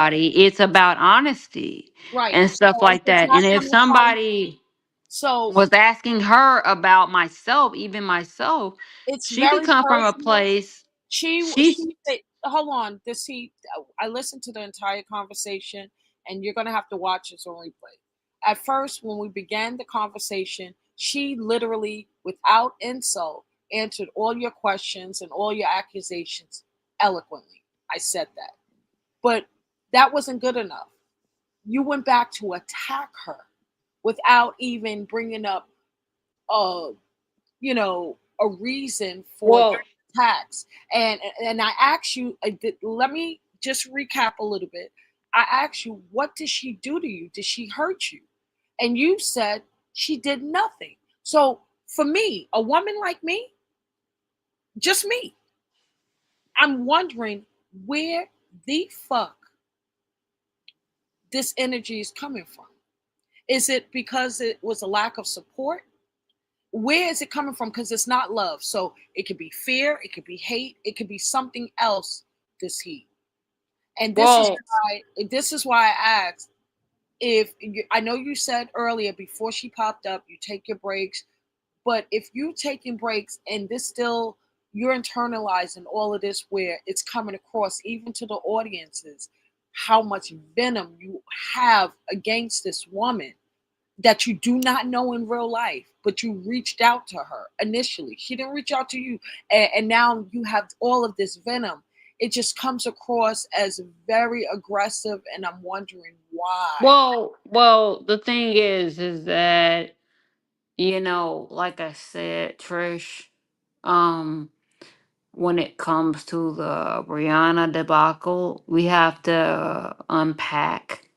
anybody. It's about honesty Right. and So stuff like it's that. not And if coming from. somebody So was asking her about myself, even myself, it's she could very come from a personal. place. She She's said, hold on. This he I listened to the entire conversation, and you're gonna have to watch this on replay. At first, when we began the conversation, she literally, without insult, answered all your questions and all your accusations eloquently. I said that. But that wasn't good enough. You went back to attack her without even bringing up uh a reason for the well, attacks. And I asked you, let me just recap a little bit. I asked you, what did she do to you? Did she hurt you? And you said she did nothing. So for me, a woman like me, just me, I'm wondering where the fuck this energy is coming from. Is it because it was a lack of support? Where is it coming from? Because it's not love. So it could be fear, it could be hate, it could be something else. This heat, and well, this is why I asked if you, I know you said earlier before she popped up, you take your breaks, but if you taking breaks and this still you're internalizing all of this, where it's coming across even to the audiences, how much venom you have against this woman that you do not know in real life, but you reached out to her initially. She didn't reach out to you, and now you have all of this venom. It just comes across as very aggressive, and I'm wondering why. well, the thing is that, like I said, Trish, um, when it comes to the Brianna debacle, we have to unpack.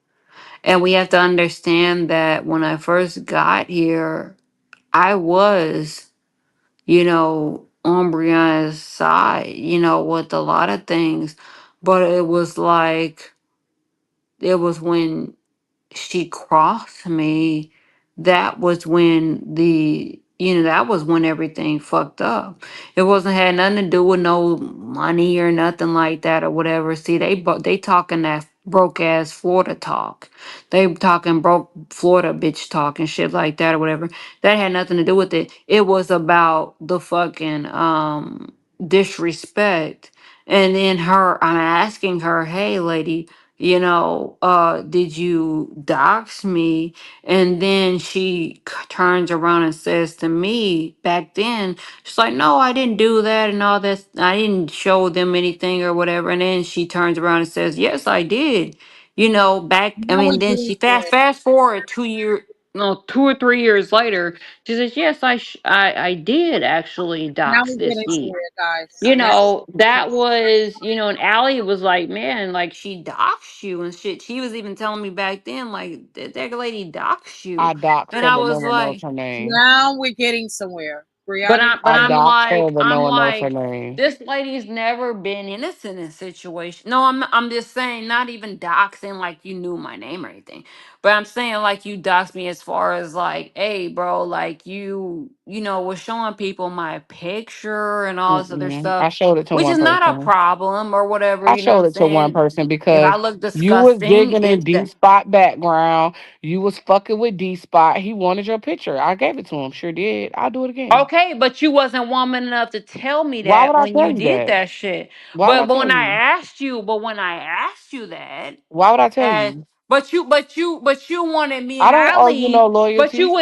And we have to understand that when I first got here, I was, on Brianna's side, with a lot of things. But it was like, it was when she crossed me, that was when that was when everything fucked up. It wasn't had nothing to do with no money or nothing like that or whatever. See, they talking that broke ass Florida talk. They talking broke Florida bitch talk and shit like that or whatever. That had nothing to do with it. It was about the fucking disrespect. And then I'm asking her, hey lady, did you dox me? And then she turns around and says to me back then, she's like, no, I didn't do that and all this. I didn't show them anything or whatever. And then she turns around and says, yes, I did. I Now we're mean, then getting she somewhere. fast forward 2 years, no, 2 or 3 years later, she says, yes, I did actually Now dox we're this getting heat. somewhere, guys. Now we're getting That was, and Allie was like, man, like she doxed you and shit. She was even telling me back then, like, that lady doxed you. I doxed And her, I but no was one knows like, her name. now we're getting somewhere. but Brianna, I but I I'm doxed her, like, but no one knows her name. this lady's never been innocent in situation. No, I'm just saying, not even doxing like you knew my name or anything. But I'm saying like you doxed me as far as like, hey bro, like was showing people my picture and all this other Mm-mm. stuff, I showed it to which one is not a person. problem or whatever, I you know what showed I'm it to one saying? person If I because look you was disgusting, digging in it's D that. Spot background. You was fucking with D Spot. He wanted your picture. I gave it to him. Sure did. I'll do it again. Okay, but you wasn't woman enough to tell me Why would that I when tell you you did that? that shit. Why would I But tell when I you? asked you, that, Why would I tell and you? but you wanted me I and don't owe you no Ali, loyalty.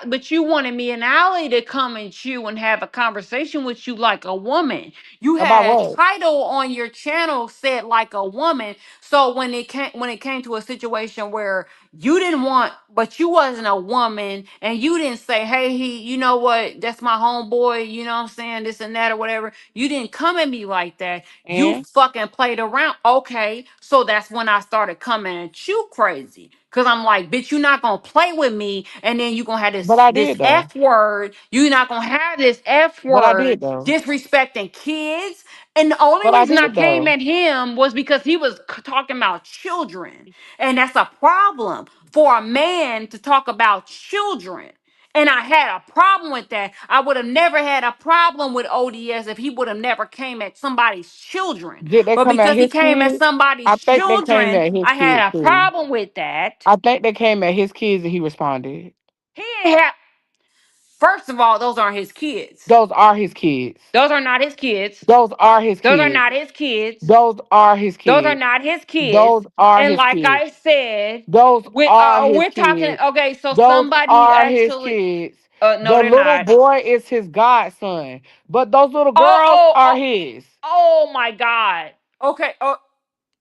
but you wanted me and Ali to come at you and have a conversation with you like a woman. You About had a what? title on your channel said like a woman. So when it came to a situation where you didn't want, but you wasn't a woman, and you didn't say, hey, you know what, that's my homeboy, you know what I'm saying, this and that or whatever. You didn't come at me like that. You And fucking played around. Okay, so that's when I started coming at you crazy. Cause I'm like, bitch, you're not gonna play with me, and then you gonna have but this I this did though. F word. You're not gonna have this F But I did word though. disrespecting kids. And the only But I reason I did came though. at him was because he was talking about children. And that's a problem for a man to talk about children. And I had a problem with that. I would have never had a problem with ODS if he would have never came at somebody's children. Did they But come at because he his came at kids? somebody's I think they came children, at his I kids had a too. problem with that. I think they came at his kids and he responded. He didn't have, first of all, those aren't his kids. Those are his kids. Those are not his kids. Those are his Those are kids. not his kids. Those are his Those are kids. not his kids. Those are And his like kids. I said, Those are his we're talking. kids. Okay, so Those somebody are his actually. kids. No, The they're little not. boy is his godson. But those little Oh, girls oh, are oh, his. oh my God. Okay. Oh,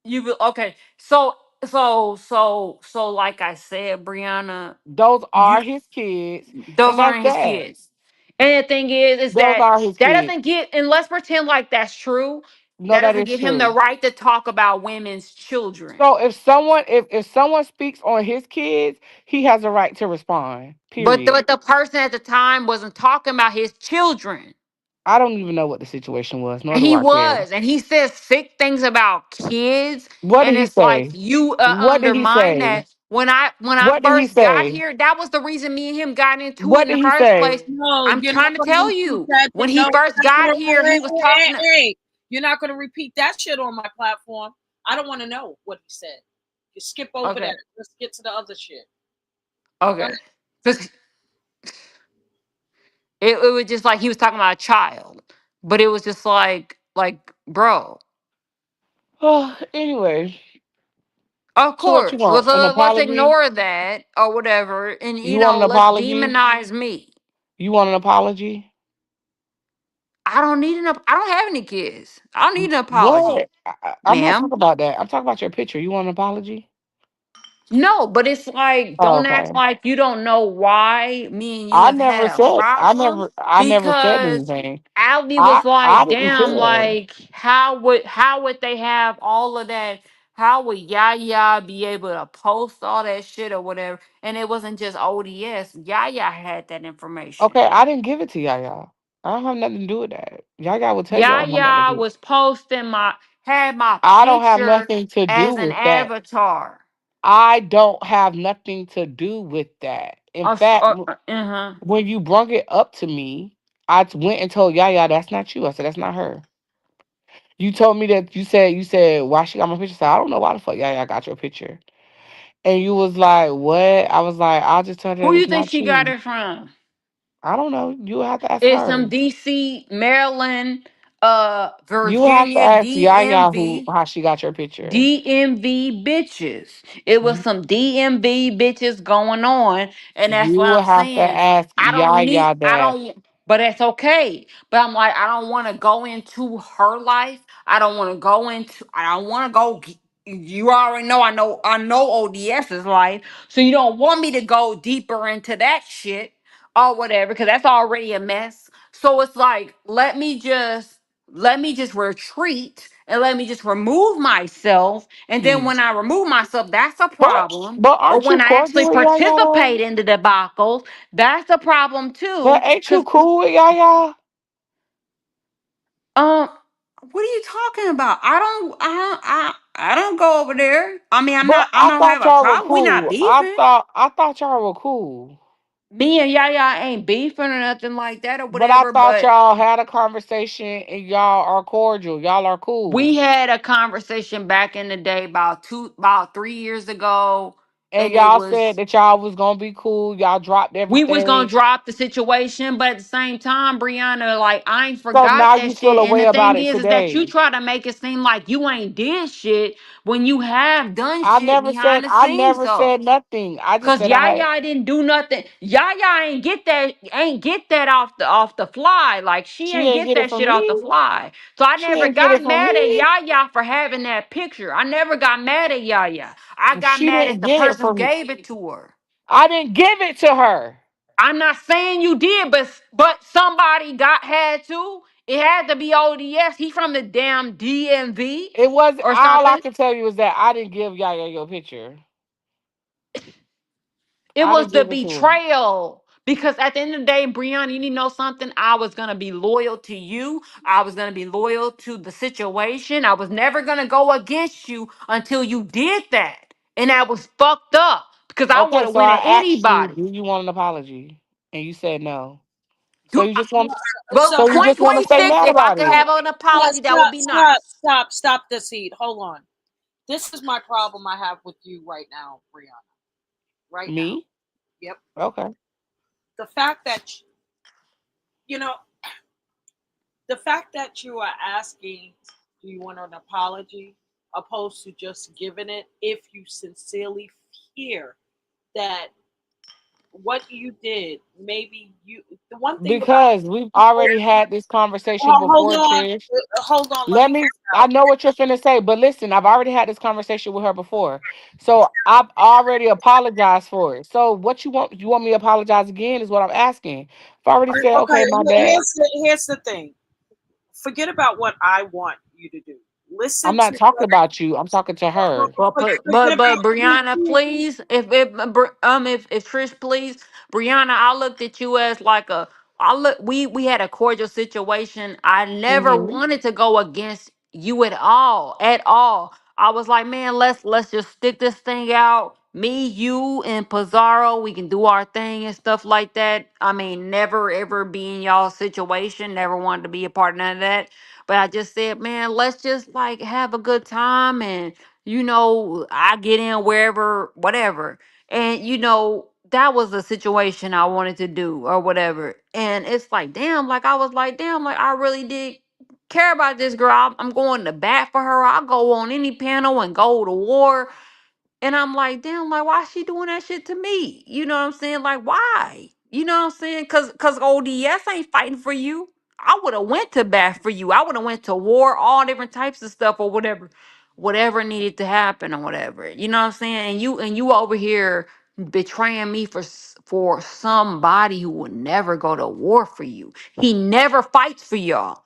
you will. Okay. So, like I said, Brianna, Those you are his kids. those And that's aren't his that. kids. And the thing is Those that are his that kids. doesn't get. And let's pretend like that's true. No, That that doesn't is give him the true. right to talk about women's children. So if someone speaks on his kids, he has a right to respond. Period. But the person at the time wasn't talking about his children. I don't even know what the situation was, nor And do he I care. was, and he says sick things about kids, What did and he it's like say? you What did he undermine say? that. When I What did he first got say? here, that was the reason me and him got into it What in the did he first say? place. No, I'm you're trying not to going to tell repeat you, that. when No, he you're first not got going here, he was talking. to. Hey, you're not going to repeat that shit on my platform. I don't want to know what he said. You skip over Okay, that. Let's get to the other shit. Go okay. ahead. 'Cause it was just like he was talking about a child, but it was just like, bro. Anyway, Of so what you course, want? An let's apology? ignore that or whatever, and You want an let's apology? demonize me. You want an apology? I don't need I don't have any kids. I don't need an apology, What? I'm not ma'am. talking about that. I'm talking about your picture. You want an apology? No, but it's like, Oh, don't act okay. like you don't know why me and you I have never had a said. problem. I never said Because anything. Allie I was I like, didn't damn, care. like how would they have all of that? How would Yaya be able to post all that shit or whatever? And it wasn't just ODS. Yaya had that Okay, information. I didn't give it to y'all. I don't have nothing to do with that. Y'all will tell you I don't have nothing to Yaya do. was posting had my I don't have picture nothing to do as an with that. avatar. I don't have nothing to do with that. In fact, Uh-huh. when you brung it up to me, went and told Yaya that's not you. I said that's not her. You told me that you said why she got my picture. I said I don't know why the fuck Yaya got your picture. And you was like, what? I was like, I'll just tell her Who that you it's think not she got you. it from? I don't know. You will have to ask It's her. some DC, Maryland, You will have to Virginia, ask Yaya who how she got your picture. DMV bitches. It was You, some DMV bitches going on, and that's you what will I'm have to saying. ask Yaya I that. don't, but that's okay. But I'm like, I don't want to go into her life. I don't want to go. You already know. I know ODS's life, so you don't want me to go deeper into that shit or whatever, because that's already a mess. So it's like, let me just retreat and let me just remove myself. And then Mm. when I remove myself, that's a But problem. but Or aren't when you I actually cordial with Yaya though? participate in the debacles, that's a problem But too. ain't you Cause cool with Yaya? um, what are you talking about? I don't go over there. I mean, But I I don't have thought a y'all were problem. We not cool. I beefing. thought I thought y'all were cool. Me and Yaya ain't beefing or nothing like that or But I whatever. thought But y'all had a conversation and y'all are cordial. Y'all are we cool. had a conversation back in the day about 3 years ago, And and it y'all said was that y'all was gonna be cool. Y'all dropped we was gonna everything. drop the situation, but at the same time, Brianna, like I ain't So forgot now that you feel shit. a And way the about thing it is that you today. try to make it seem like you ain't did shit when you have done shit behind the I scenes, never though. said nothing. I just Cause said I had Yaya didn't do nothing. Yaya ain't get that off the fly. Like she she ain't ain't get get it that from shit off the me. fly. So I She never ain't get got it from mad at me. Yaya for having that picture. I never got mad at Yaya. I got She mad didn't at the get it person who from gave it to her. I didn't give it to her. I'm not saying you did, but somebody had to. It had to be ODS. He from the damn DMV It was or all I something. can tell you is that I didn't give Yaya your picture. It I was didn't the give it to her. betrayal. Because at the end of the day, Brianna, you need to know something. I was gonna be loyal to you. I was gonna be loyal to the situation. I was never gonna go against you until you did that. And that was fucked up. Because I would Okay, have so went I at asked you, anybody. do you want an apology? and you said no. So You- you just want Well, so you just want to stay 2026, mad if I about could it. have an apology, that would be nice. Stop the seed. Hold on. This is my problem I have with you right now, Brianna. Right now. Me? Yep. Okay. The fact that you know, the fact that you are asking, do you want an apology, opposed to just giving it if you sincerely fear that what you did, maybe you. The one thing about Because we've already had this conversation hold before, on, Trish. hold on. Let Let me me, get it I out. know what you're finna say, but listen, I've already had this conversation with her before. So I've already apologized for it. So what you want me to apologize again is what I'm asking. I've already said, okay, Okay, my bad. here's the thing. Forget about what I want you to do. I'm Listen not to talking what. about you. I'm talking to her. Well, Forget but about Brianna, please, if Trish, please, Brianna, I looked at you as like a, I look, we had a cordial situation. I never Hmm. wanted to go against you at all, at all. I was like, man, let's just stick this thing out. Me, you, and Pizarro, we can do our thing and stuff like that. I mean, never ever be in y'all situation. Never wanted to be a part of none of that. But I just said, man, let's just like have a good time and I get in wherever, whatever. And that was the situation I wanted to do or whatever. And it's like, damn, like I was like, damn, like I really did care about this girl. I'm going to bat for her. I'll go on any panel and go to war. And I'm like, damn, like why she doing that shit to me? You know what I'm saying? Like why? You know what I'm saying? Cause ODS ain't fighting for you. I would have went to bat for you. I would have went to war, all different types of stuff or whatever. Whatever needed to happen or whatever. You know what I'm saying? And you over here betraying me for somebody who would never go to war for you. He never fights for y'all.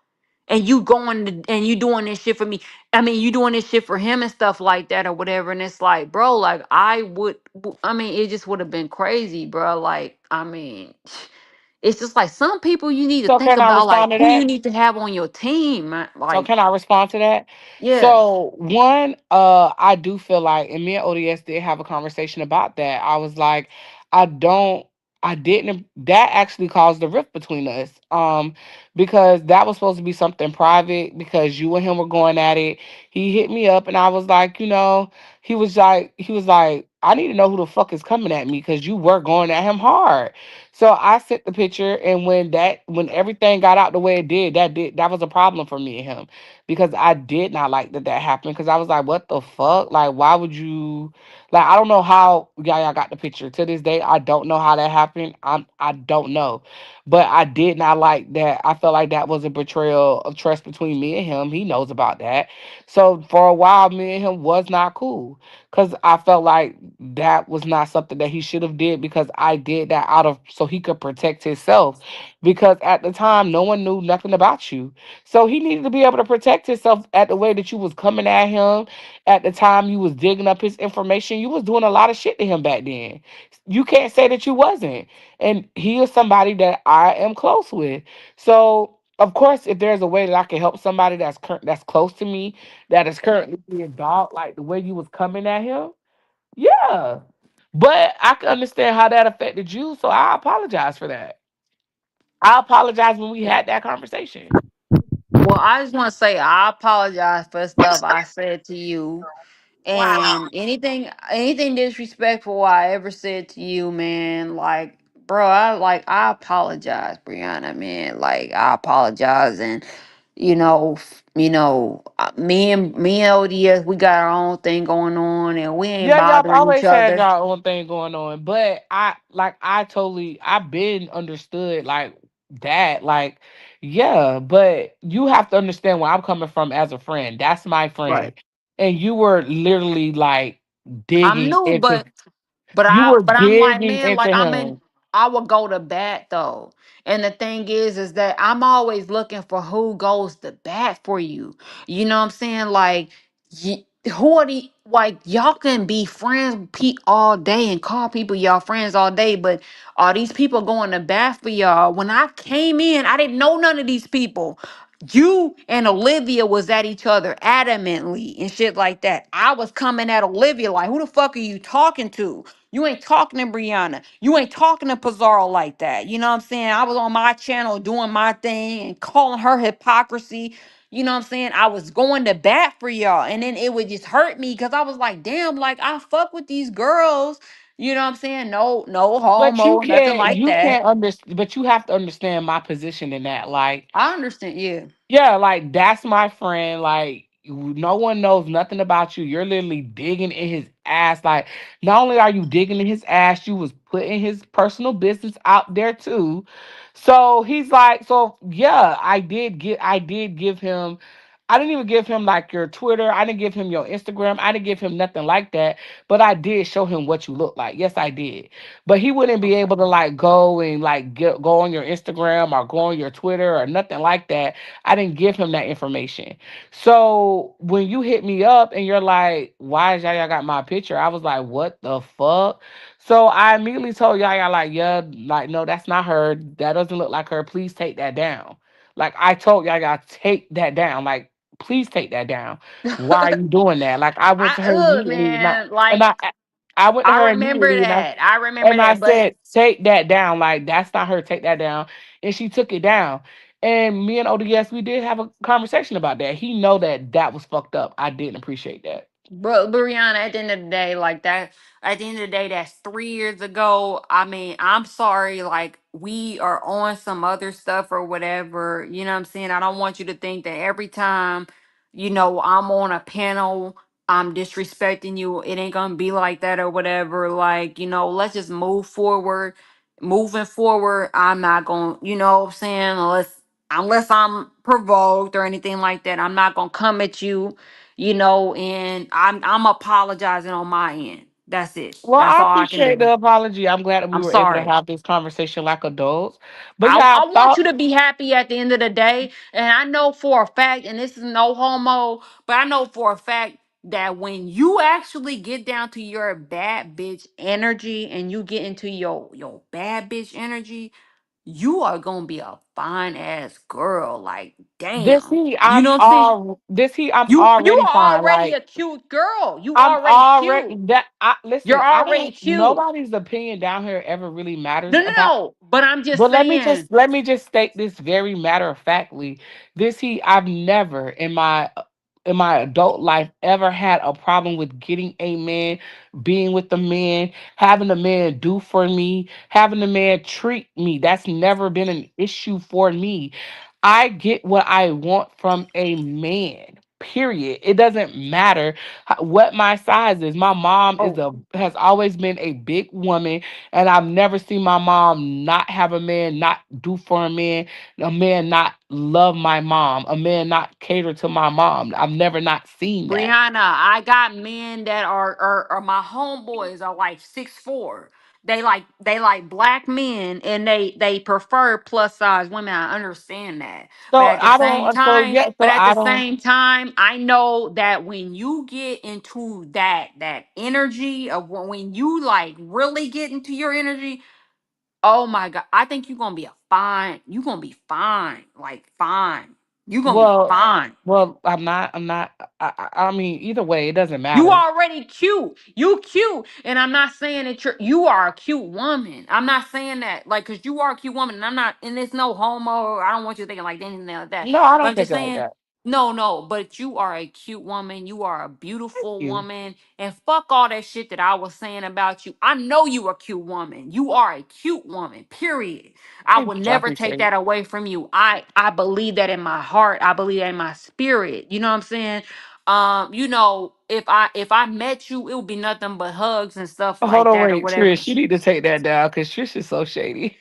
And you going to, and you doing this shit for me. I mean, you doing this shit for him and stuff like that or whatever. And it's like, bro, like I mean, it just would have been crazy, bro. Like, I mean, it's just like some people you need to So think can I about, like respond to who you that? need to have on your team, man. So Like, can I respond to that? yeah, So one, I do feel like, and me and ODS did have a conversation about that. I was like, I don't, I didn't. That actually caused the rift between us, because that was supposed to be something private. Because you and him were going at it. He hit me up, and I was like, he was like, I need to know who the fuck is coming at me because you were going at him hard. So I sent the picture, and when everything got out the way it that was a problem for me and him because I did not like that happened because I was like, what the fuck? Like, why would you? Like, I don't know how y'all got the picture to this day. I don't know how that happened. I don't know, but I did not like that. I felt like that was a betrayal of trust between me and him. He knows about that. So for a while, me and him was not cool because I felt like that was not something that he should have did because I did that out of so he could protect himself because at the time no one knew nothing about you, so he needed to be able to protect himself at the way that you was coming at him. At the time you was digging up his information, you was doing a lot of shit to him back then. You can't say that you wasn't, and he is somebody that I am close with. So of course, if there's a way that I can help somebody that's close to me, that is currently being dogged, like the way you was coming at him, yeah. But I can understand how that affected you, so I apologize for that. I apologize when we had that conversation. well, I just want to say I apologize for stuff I said to you. Wow. And anything disrespectful I ever said to you, man, like, bro, I apologize, Brianna, man. Like, I apologize. And me and ODS, we got our own thing going on, and we ain't Yeah, y'all have bothering each always had other. y'all own thing going on, but I've been understood like that. Like, yeah, but you have to understand where I'm coming from as a friend. That's my friend. Right. And you were literally like I'm digging new, into but you I were but I'm like, digging man, into like him. I would go to bat though. And the thing is that I'm always looking for who goes to bat for you. You know what I'm saying? Like who are the, like y'all can be friends with all day and call people y'all friends all day, but are these people going to bat for y'all? When I came in, I didn't know none of these people. You and Olivia was at each other adamantly and shit like that. I was coming at Olivia like, who the fuck are you talking to? You ain't talking to Brianna. You ain't talking to Pizarro like that. You know what I'm saying? I was on my channel doing my thing and calling her hypocrisy. You know what I'm saying? I was going to bat for y'all. And then it would just hurt me because I was like, damn, like I fuck with these girls. You know what I'm saying? No, no But homo, nothing like you that. can't understand. But you have to understand my position in that. Like, I understand. Yeah. yeah, like that's my friend. Like no one knows nothing about you. You're literally digging in his ass. Like not only are you digging in his ass, you was putting his personal business out there too. So he's like, so yeah, I did give him. I didn't even give him like your Twitter. I didn't give him your Instagram. I didn't give him nothing like that. But I did show him what you look like. Yes, I did. But he wouldn't be able to like go and like go on your Instagram or go on your Twitter or nothing like that. I didn't give him that information. So when you hit me up and you're like, why is Yaya got my picture? I was like, what the fuck? So I immediately told Yaya, like, yeah, like, no, that's not her. That doesn't look like her. Please take that down. Like I told Yaya, take that down. Like, please take that down. Why are you doing that? Like I went to her immediately Man, and like I went to I her remember immediately that. I remember and I that, but said, take that down. Like, that's not her. Take that down. And she took it down. And me and ODS, we did have a conversation about that. He know that that was fucked up. I didn't appreciate that. bro, Brianna, at the end of the day, like that, at the end of the day, that's 3 years ago. I mean, I'm sorry, like we are on some other stuff or whatever. You know what I'm saying? I don't want you to think that every time, I'm on a panel, I'm disrespecting you. It ain't gonna be like that or whatever. Like, let's just move forward. Moving forward, I'm not gonna, what I'm saying, unless I'm provoked or anything like that, I'm not gonna come at you, and I'm apologizing on my end. That's it. Well, That's I all I can appreciate do. the apology. I'm glad that we I'm were able to sorry. have this conversation like adults. But I, yeah, I I want thought you to be happy at the end of the day. And I know for a fact, and this is no homo, but I know for a fact that when you actually get down to your bad bitch energy and you get into your bad bitch energy, you are gonna be a fine ass girl. Like, damn. You know what I'm saying? I'm You already are fine. already Like a cute girl. You I'm already already cute. that I You're listen, I already don't cute. nobody's opinion down here ever really No, matters no, about. no. But I'm just But saying, let me just state this very matter of factly. I've never in my adult life ever had a problem with getting a man, being with the man, having the man do for me, having the man treat me. That's never been an issue for me. I get what I want from a man. Period. It doesn't matter what my size is. My mom is oh, a has always been a big woman, and I've never seen my mom not have a man, not do for a man not love my mom, a man not cater to my mom. I've never not seen that. Brianna, I got men that are my homeboys are like 6'4". They like black men and they prefer plus size women. I understand that. But So at the I don't. same So time, yeah. So I don't. I know that when you get into that energy of when you like really get into your energy, oh my god, I think you're gonna be fine. Like fine. You're gonna be Well, fine. I'm not. I'm not. I mean, either way, it doesn't You matter. already cute. You cute. And I'm not saying that you are a cute woman. I'm not saying that. Like, cause you are a cute woman. And I'm not, and it's no homo. I don't want you thinking like anything like that. No, I But don't I'm think just it like saying, that. no, no, but you are a cute woman. You are a Thank beautiful you. woman. And fuck all that shit that I was saying about you. I know you a cute woman. You are a cute woman. Period. I Thank will you. I never take appreciate it. that away from you. I believe that in my heart. I believe that in my spirit. You know what I'm saying? If I met you, it would be nothing but hugs and stuff Hold like on, that or wait, whatever. Trish. You need to take that down because Trish is so shady.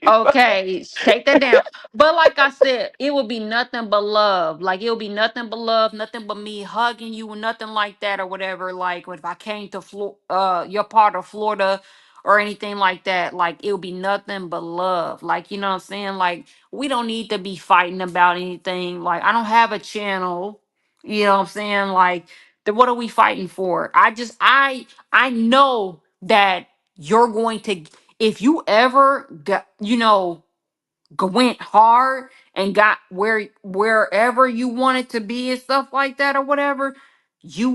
Okay, take that down. But like I said, it would be nothing but love. Like it would be nothing but love, nothing but me hugging you, nothing like that or whatever. Like if I came to your part of Florida or anything like that, like it would be nothing but love. Like you know what I'm saying? Like we don't need to be fighting about anything. Like I don't have a channel. You know what I'm saying? Like what are we fighting for? I know that you're going to if you ever got went hard and got wherever you wanted to be and stuff like that or whatever, you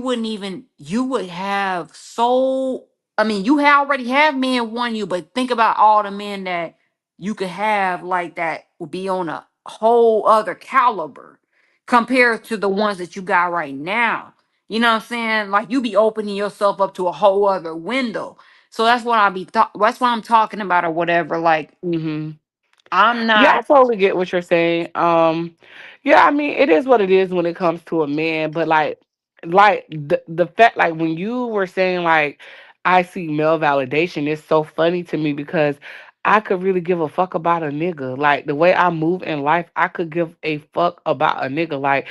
would have so, I mean, you already have men want you, but think about all the men that you could have like that would be on a whole other caliber compared to the ones that you got right now. You know what I'm saying? Like you be opening yourself up to a whole other window. So that's what that's what I'm talking about or whatever. Like Hmm. I'm Yeah, I not totally get what you're saying. Yeah, I mean, it is what it is when it comes to a man, but like the fact, like when you were saying like I see male validation, it's so funny to me because I could really give a fuck about a nigga. Like the way I move in life, I could give a fuck about a nigga. Like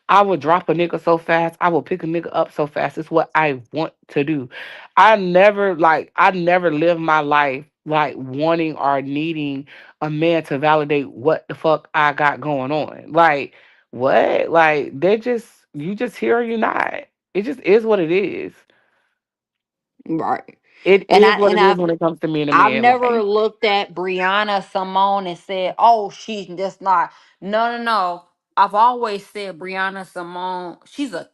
I would drop a nigga so fast, I will pick a nigga up so fast. It's what I want to do. I never live my life like wanting or needing a man to validate what the fuck I got going on. Like, what? Like, they just, you just here or you not. It just is what it is. right. It And is I what and it is I've when it comes to me and a I've man. never Like, looked at Brianna Simone and said, "Oh, she's just not." No, no, no. I've always said Brianna Simone. She's a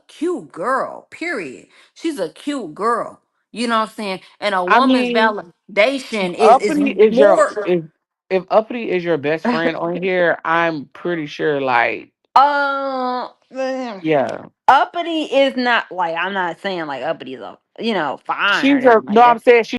cute girl. Period. She's a cute girl. You know what I'm saying? And a I woman's mean, validation is uppity is your, more. if uppity is your best friend on here, I'm pretty sure, like, Man, yeah. uppity is not like I'm not saying like uppity is a fine or She's anything your, like no, that. I'm saying